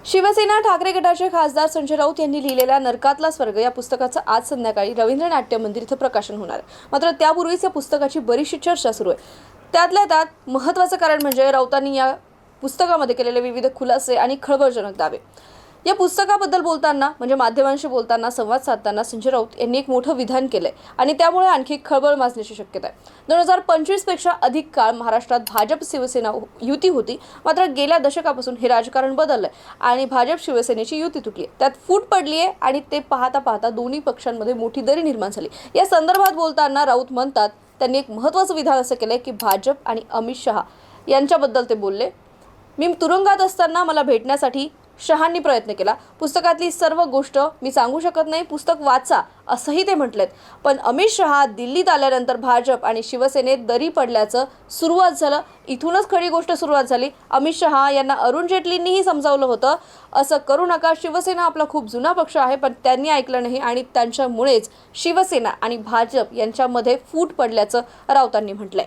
शिवसेना ठाकरे गटाचे खासदार संजय राऊत यांनी लिहिलेल्या नरकातला स्वर्ग या पुस्तकाचं आज संध्याकाळी रवींद्र नाट्य मंदिर इथं प्रकाशन होणार आहे। मात्र त्यापूर्वीच या पुस्तकाची बरीचशी चर्चा सुरू आहे। त्यातल्या त्यात महत्त्वाचं कारण म्हणजे राऊतांनी या पुस्तकामध्ये केलेले विविध खुलासे आणि खळबळजनक दावे। या पुस्तकाबद्दल बोलताना म्हणजे माध्यमांशी बोलताना संवाद साधताना संजय राऊत यांनी एक मोठं विधान केलंय आणि त्यामुळे आणखी खळबळ माजण्याची शक्यता आहे। 2025 पेक्षा अधिक काळ महाराष्ट्रात भाजप शिवसेना युती होती, मात्र गेल्या दशकापासून हे राजकारण बदललंय आणि भाजप शिवसेनेची युती तुटली आहे, त्यात फूट पडली आहे आणि ते पाहता पाहता दोन्ही पक्षांमध्ये मोठी दरी निर्माण झाली। या संदर्भात बोलताना राऊत म्हणतात, त्यांनी एक महत्त्वाचं विधान असं केलंय की भाजप आणि अमित शहा यांच्याबद्दल ते बोलले। मी तुरुंगात असताना मला भेटण्यासाठी शहांनी प्रयत्न केला। पुस्तकातली सर्व गोष्ट मी सांगू शकत नाही, पुस्तक वाचा असंही ते म्हटलेत। पण अमित शहा दिल्लीत आल्यानंतर भाजप आणि शिवसेनेत दरी पडल्याचं सुरुवात झालं, इथूनच खरी गोष्ट सुरुवात झाली। अमित शहा यांना अरुण जेटलींनीही समजावलं होतं, असं करू नका, शिवसेना आपला खूप जुना पक्ष आहे, पण त्यांनी ऐकलं नाही आणि त्यांच्यामुळेच शिवसेना आणि भाजप यांच्यामध्ये फूट पडल्याचं राऊतांनी म्हटलंय।